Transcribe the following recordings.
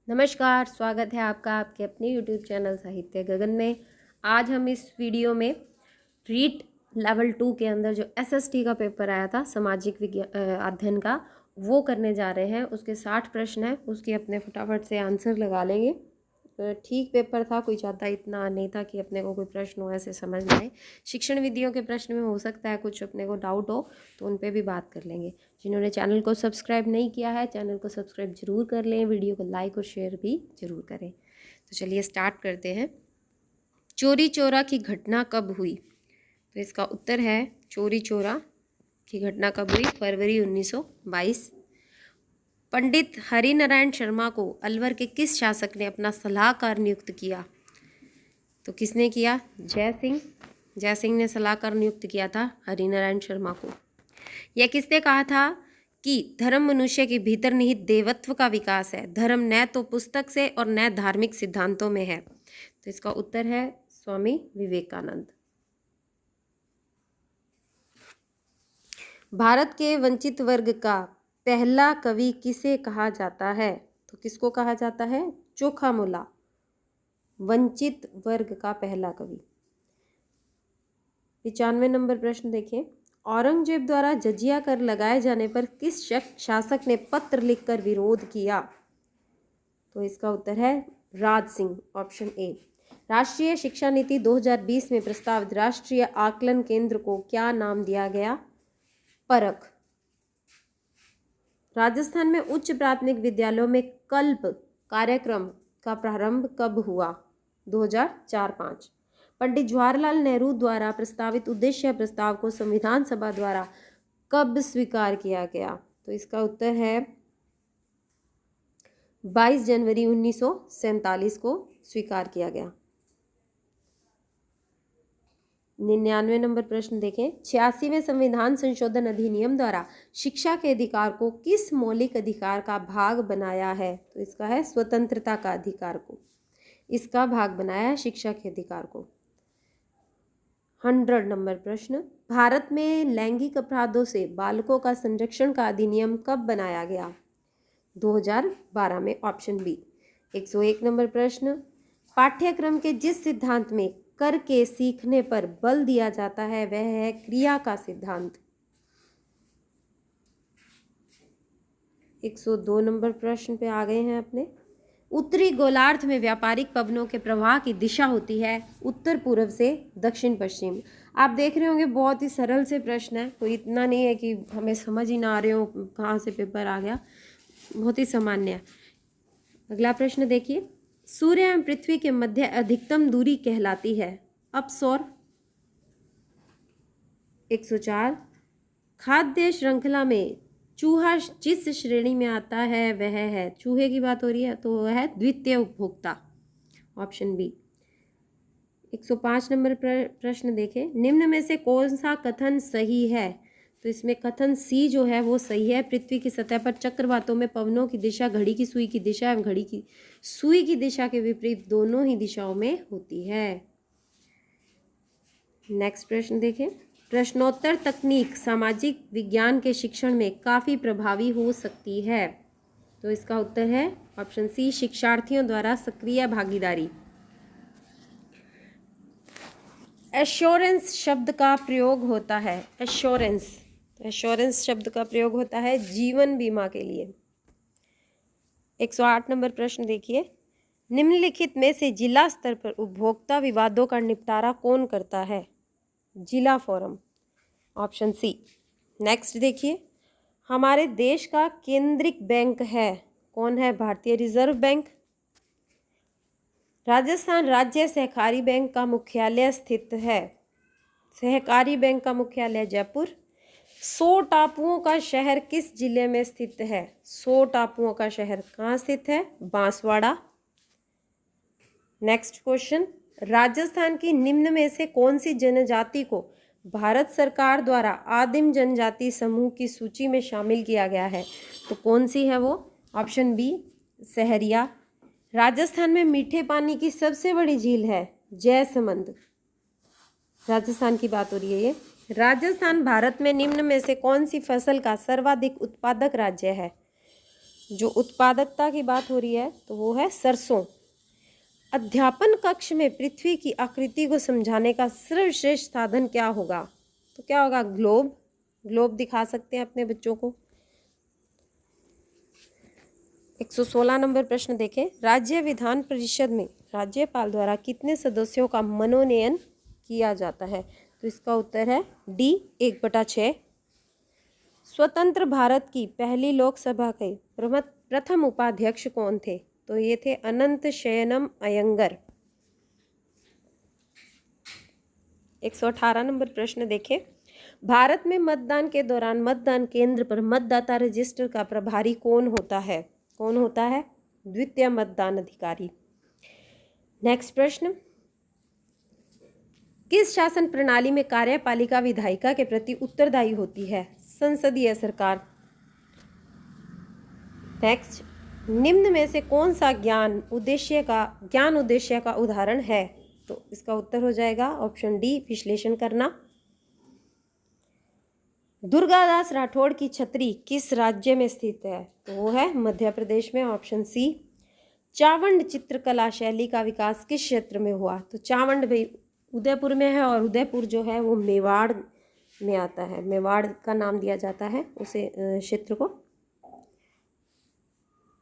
नमस्कार, स्वागत है आपका आपके अपने यूट्यूब चैनल साहित्य गगन में। आज हम इस वीडियो में रीट लेवल 2 के अंदर जो एसएसटी का पेपर आया था सामाजिक विज्ञान अध्ययन का, वो करने जा रहे हैं। उसके 60 प्रश्न हैं, उसके अपने फटाफट से आंसर लगा लेंगे। ठीक पेपर था, कोई ज़्यादा इतना नहीं था कि अपने को कोई प्रश्न हो ऐसे समझ में आए। शिक्षण विधियों के प्रश्न में हो सकता है कुछ अपने को डाउट हो, तो उन पे भी बात कर लेंगे। जिन्होंने चैनल को सब्सक्राइब नहीं किया है, चैनल को सब्सक्राइब जरूर कर लें, वीडियो को लाइक और शेयर भी जरूर करें। तो चलिए स्टार्ट करते हैं। चोरी चोरा की घटना कब हुई? तो इसका उत्तर है चोरी चोरा की घटना कब हुई? फरवरी 1922। पंडित हरिनारायण शर्मा को अलवर के किस शासक ने अपना सलाहकार नियुक्त किया? तो किसने किया? जय सिंह। जय सिंह ने सलाहकार नियुक्त किया था हरिनारायण शर्मा को। यह किसने कहा था कि धर्म मनुष्य के भीतर निहित देवत्व का विकास है, धर्म न तो पुस्तक से और न धार्मिक सिद्धांतों में है? तो इसका उत्तर है स्वामी विवेकानंद। भारत के वंचित वर्ग का पहला कवि किसे कहा जाता है? तो किसको कहा जाता है? चोखामोला, वंचित वर्ग का पहला कवि। 95 नंबर प्रश्न देखें। औरंगजेब द्वारा जजिया कर लगाए जाने पर किस शासक ने पत्र लिखकर विरोध किया? तो इसका उत्तर है राज सिंह, ऑप्शन ए। राष्ट्रीय शिक्षा नीति 2020 में प्रस्तावित राष्ट्रीय आकलन केंद्र को क्या नाम दिया गया? परख। राजस्थान में उच्च प्राथमिक विद्यालयों में कल्प कार्यक्रम का प्रारंभ कब हुआ? 2004-05। पंडित जवाहरलाल नेहरू द्वारा प्रस्तावित उद्देश्य प्रस्ताव को संविधान सभा द्वारा कब स्वीकार किया गया? तो इसका उत्तर है 22 जनवरी 1947 को स्वीकार किया गया। 99 नंबर प्रश्न देखें। 86वें संविधान संशोधन अधिनियम द्वारा शिक्षा के अधिकार को किस मौलिक अधिकार का भाग बनाया है? तो इसका है स्वतंत्रता का अधिकार को, इसका भाग बनाया है शिक्षा के अधिकार को। 100 नंबर प्रश्न। भारत में लैंगिक अपराधों से बालकों का संरक्षण का अधिनियम कब बनाया गया? 2012 में, ऑप्शन बी। 101 नंबर प्रश्न। पाठ्यक्रम के जिस सिद्धांत में करके सीखने पर बल दिया जाता है वह है क्रिया का सिद्धांत। 102 नंबर प्रश्न पे आ गए हैं अपने। उत्तरी गोलार्ध में व्यापारिक पवनों के प्रवाह की दिशा होती है उत्तर पूर्व से दक्षिण पश्चिम। आप देख रहे होंगे बहुत ही सरल से प्रश्न है, कोई इतना नहीं है कि हमें समझ ही ना आ रहे हो कहाँ से पेपर आ गया, बहुत ही सामान्य है। अगला प्रश्न देखिए। सूर्य एवं पृथ्वी के मध्य अधिकतम दूरी कहलाती है? अपसौर। 104। खाद्य श्रृंखला में चूहा जिस श्रेणी में आता है वह है, चूहे की बात हो रही है तो वह है द्वितीय उपभोक्ता, ऑप्शन बी। 105 नंबर प्रश्न देखें। निम्न में से कौन सा कथन सही है? तो इसमें कथन सी जो है वो सही है। पृथ्वी की सतह पर चक्रवातों में पवनों की दिशा घड़ी की सुई की दिशा एवं घड़ी की सुई की दिशा के विपरीत दोनों ही दिशाओं में होती है। नेक्स्ट प्रश्न देखें। प्रश्नोत्तर तकनीक सामाजिक विज्ञान के शिक्षण में काफ़ी प्रभावी हो सकती है? तो इसका उत्तर है ऑप्शन सी, शिक्षार्थियों द्वारा सक्रिय भागीदारी। एश्योरेंस शब्द का प्रयोग होता है, एश्योरेंस, एश्योरेंस शब्द का प्रयोग होता है जीवन बीमा के लिए। 108 नंबर प्रश्न देखिए। निम्नलिखित में से जिला स्तर पर उपभोक्ता विवादों का निपटारा कौन करता है? जिला फोरम, ऑप्शन सी। नेक्स्ट देखिए। हमारे देश का केंद्रिक बैंक है, कौन है? भारतीय रिजर्व बैंक। राजस्थान राज्य सहकारी बैंक का मुख्यालय स्थित है, सहकारी बैंक का मुख्यालय जयपुर। 100 टापुओं का शहर किस जिले में स्थित है? 100 टापुओं का शहर कहाँ स्थित है? बांसवाड़ा। Next question. राजस्थान की निम्न में से कौन सी जनजाति को भारत सरकार द्वारा आदिम जनजाति समूह की सूची में शामिल किया गया है? तो कौन सी है वो? Option B, Sahariya. राजस्थान में मीठे पानी की सबसे बड़ी झील है जयसमंद, राजस्थान की बात हो रही है ये। राजस्थान भारत में निम्न में से कौन सी फसल का सर्वाधिक उत्पादक राज्य है? जो उत्पादकता की बात हो रही है तो वो है सरसों। अध्यापन कक्ष में पृथ्वी की आकृति को समझाने का सर्वश्रेष्ठ साधन क्या होगा? तो क्या होगा? ग्लोब। ग्लोब दिखा सकते हैं अपने बच्चों को। 116 नंबर प्रश्न देखें। राज्य विधान परिषद में राज्यपाल द्वारा कितने सदस्यों का मनोनयन किया जाता है? तो इसका उत्तर है डी, 1/6। स्वतंत्र भारत की पहली लोकसभा के प्रथम उपाध्यक्ष कौन थे? तो ये थे अनंत शयनम अयंगर। 118 नंबर प्रश्न देखें। भारत में मतदान के दौरान मतदान केंद्र पर मतदाता रजिस्टर का प्रभारी कौन होता है? कौन होता है? द्वितीय मतदान अधिकारी। नेक्स्ट प्रश्न। किस शासन प्रणाली में कार्यपालिका विधायिका के प्रति उत्तरदायी होती है? संसदीय सरकार। नेक्स्ट, निम्न में से कौन सा ज्ञान उद्देश्य का उदाहरण है? तो इसका उत्तर हो जाएगा ऑप्शन डी, विश्लेषण करना। दुर्गादास राठौड़ की छतरी किस राज्य में स्थित है? तो वो है मध्य प्रदेश में, ऑप्शन सी। चावंड चित्रकला शैली का विकास किस क्षेत्र में हुआ? तो चावंड भाई उदयपुर में है, और उदयपुर जो है वो मेवाड़ में आता है। मेवाड़ का नाम दिया जाता है उसे क्षेत्र को।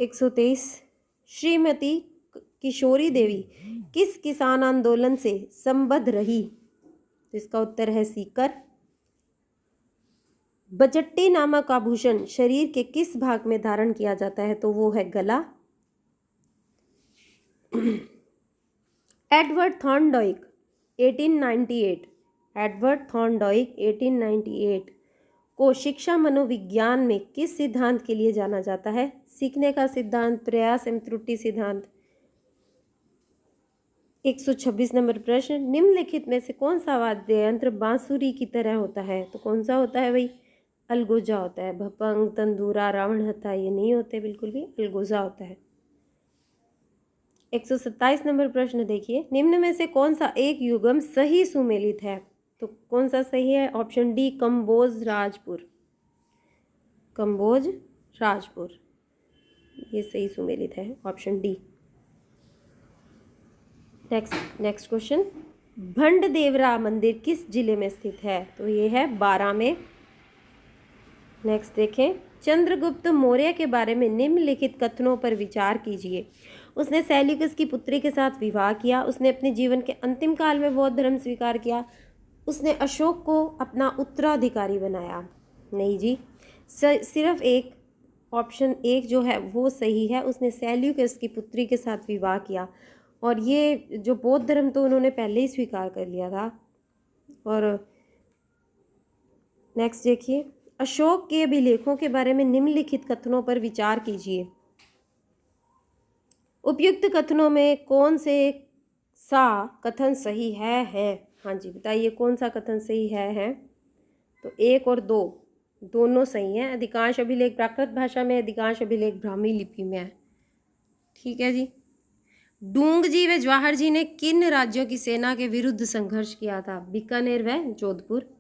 123, श्रीमती किशोरी देवी किस किसान आंदोलन से संबद्ध रही? तो इसका उत्तर है सीकर। बजट्टी नामक आभूषण शरीर के किस भाग में धारण किया जाता है? तो वो है गला। एडवर्ड थॉर्नडाइक 1898 को शिक्षा मनोविज्ञान में किस सिद्धांत के लिए जाना जाता है? सीखने का सिद्धांत, प्रयास एवं त्रुटि सिद्धांत। 126 नंबर प्रश्न। निम्नलिखित में से कौन सा वाद्य यंत्र बांसुरी की तरह होता है? तो कौन सा होता है भाई? अलगोजा होता है। भपंग, तंदूरा, रावण हथा ये नहीं होते बिल्कुल भी, अलगोजा होता है। 127 नंबर प्रश्न देखिए। निम्न में से कौन सा एक युग्म सही सुमेलित है? तो कौन सा सही है? Option D, Kamboj Rajpur. कंबोज राजपुर ये सही सुमेलित है, option D. Next question. Bhanddevra मंदिर किस जिले में स्थित है? तो ये है बारां में। नेक्स्ट देखें। चंद्रगुप्त मौर्य के बारे में निम्नलिखित कथनों पर विचार कीजिए। उसने सेल्यूकस की पुत्री के साथ विवाह किया। उसने अपने जीवन के अंतिम काल में बौद्ध धर्म स्वीकार किया। उसने अशोक को अपना उत्तराधिकारी बनाया। नहीं जी, सिर्फ एक, ऑप्शन एक जो है वो सही है। उसने सेल्यूकस की पुत्री के साथ विवाह किया, और ये जो बौद्ध धर्म तो उन्होंने पहले ही स्वीकार कर लिया था। और नेक्स्ट देखिए। अशोक के अभिलेखों के बारे में निम्नलिखित कथनों पर विचार कीजिए। उपयुक्त कथनों में कौन से सा कथन सही है? हाँ जी बताइए, कौन सा कथन सही है? तो 1 और 2 दोनों सही हैं। अधिकांश अभिलेख प्राकृत भाषा में, अधिकांश अभिलेख ब्राह्मी लिपि में है। ठीक है जी। डूंग जी व जवाहर जी ने किन राज्यों की सेना के विरुद्ध संघर्ष किया था? बीकानेर व जोधपुर।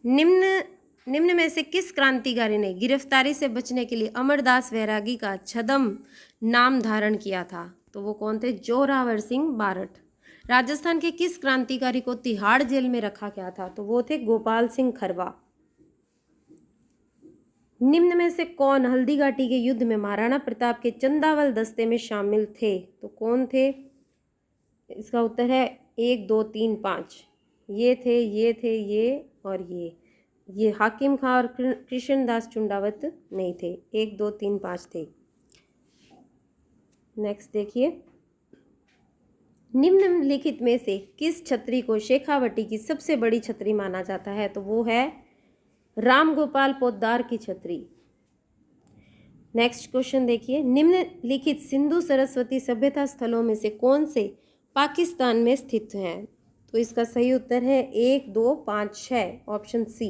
निम्न में से किस क्रांतिकारी ने गिरफ्तारी से बचने के लिए अमरदास वैरागी का छद्म नाम धारण किया था? तो वो कौन थे? जोरावर सिंह बारठ। राजस्थान के किस क्रांतिकारी को तिहाड़ जेल में रखा गया था? तो वो थे गोपाल सिंह खरवा। निम्न में से कौन हल्दी घाटी के युद्ध में महाराणा प्रताप के चंदावल दस्ते में शामिल थे? तो कौन थे? इसका उत्तर है 1, 2, 3, 5। ये थे, ये थे, ये और ये हाकिम खां और कृष्णदास चुंडावत नहीं थे। 1, 2, 3, 5 थे। नेक्स्ट देखिए। निम्नलिखित में से किस छतरी को शेखावटी की सबसे बड़ी छतरी माना जाता है? तो वो है रामगोपाल पोद्दार की छतरी। नेक्स्ट क्वेश्चन देखिए। निम्नलिखित सिंधु सरस्वती सभ्यता स्थलों में से कौन से पाकिस्तान में स्थित हैं? तो इसका सही उत्तर है 1, 2, 5, 6, ऑप्शन सी।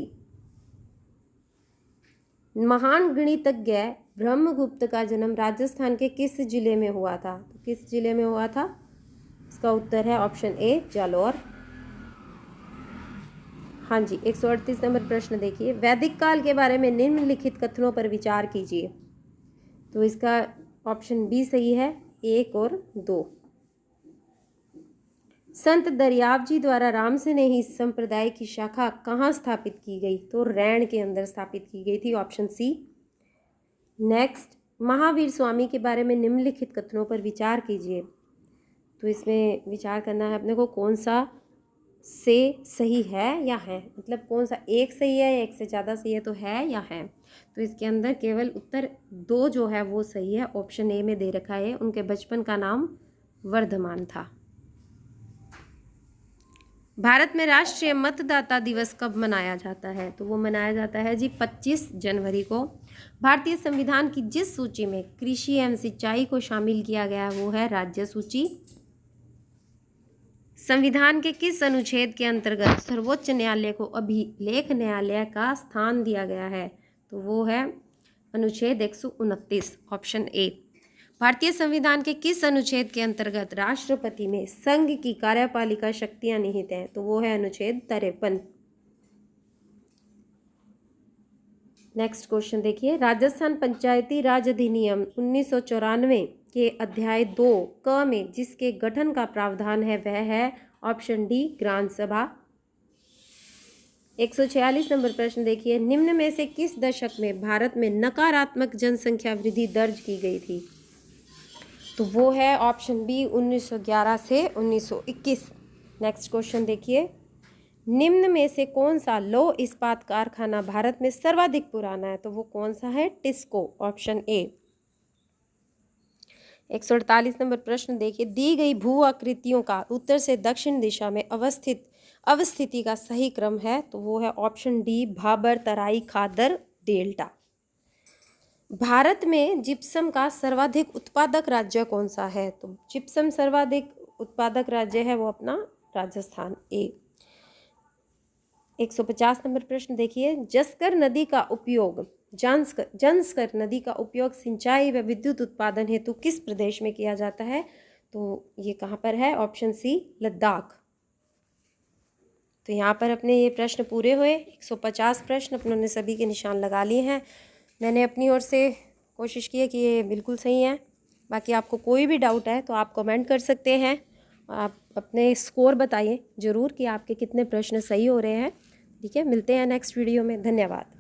महान गणितज्ञ ब्रह्मगुप्त का जन्म राजस्थान के किस जिले में हुआ था? तो किस जिले में हुआ था? इसका उत्तर है ऑप्शन ए, जालौर। हाँ जी। 138 नंबर प्रश्न देखिए। वैदिक काल के बारे में निम्नलिखित कथनों पर विचार कीजिए। तो इसका ऑप्शन बी सही है, 1 और 2। संत दरियाव जी द्वारा रामसनेही संप्रदाय की शाखा कहाँ स्थापित की गई? तो रैण के अंदर स्थापित की गई थी, option C. Next, Mahavir Swami के बारे में निम्नलिखित कथनों पर विचार कीजिए। तो इसमें विचार करना है अपने को कौन सा से सही है या है, मतलब कौन सा एक सही है या एक से ज़्यादा सही है, तो है या है। तो इसके अंदर केवल उत्तर 2 जो है वो सही है, ऑप्शन ए में दे रखा है उनके बचपन का नाम वर्धमान था। भारत में राष्ट्रीय मतदाता दिवस कब मनाया जाता है? तो वो मनाया जाता है जी 25 जनवरी को। भारतीय संविधान की जिस सूची में कृषि एवं सिंचाई को शामिल किया गया है वो है राज्य सूची। संविधान के किस अनुच्छेद के अंतर्गत सर्वोच्च न्यायालय को अभिलेख न्यायालय का स्थान दिया गया है? तो वो है अनुच्छेद 129, ऑप्शन ए। भारतीय संविधान के किस अनुच्छेद के अंतर्गत राष्ट्रपति में संघ की कार्यपालिका शक्तियां निहित हैं? तो वो है अनुच्छेद 53। नेक्स्ट क्वेश्चन देखिए, राजस्थान पंचायती राज अधिनियम 1994 के अध्याय 2 क में जिसके गठन का प्रावधान है वह है ऑप्शन डी ग्राम सभा। 146 नंबर प्रश्न देखिए, निम्न में से किस दशक में भारत में नकारात्मक जनसंख्या वृद्धि दर्ज की गई थी? तो वो है ऑप्शन बी 1911 से 1921। नेक्स्ट क्वेश्चन देखिए, निम्न में से कौन सा लौह इस्पात कारखाना भारत में सर्वाधिक पुराना है? तो वो कौन सा है? TISCO, option A. 148 नंबर प्रश्न देखिए, दी गई भू आकृतियों का उत्तर से दक्षिण दिशा में अवस्थिति का सही क्रम है? तो वो है ऑप्शन डी भाबर, तराई, खादर, डेल्टा। भारत में जिप्सम का सर्वाधिक उत्पादक राज्य कौन सा है? तो जिप्सम सर्वाधिक उत्पादक राज्य है वो अपना राजस्थान, ए। 150 नंबर प्रश्न देखिए, जंस्कर नदी का उपयोग जंस्कर नदी का उपयोग सिंचाई व विद्युत उत्पादन हेतु किस प्रदेश में किया जाता है? तो ये कहाँ पर है? Option C Ladakh. तो यहाँ पर अपने ये प्रश्न पूरे हुए। 150 प्रश्न अपनों ने सभी के निशान लगा लिए हैं। मैंने अपनी ओर से कोशिश की है कि ये बिल्कुल सही है। बाकी आपको कोई भी डाउट है तो आप कमेंट कर सकते हैं। आप अपने स्कोर बताइए ज़रूर कि आपके कितने प्रश्न सही हो रहे हैं। ठीक है, मिलते हैं नेक्स्ट वीडियो में। धन्यवाद।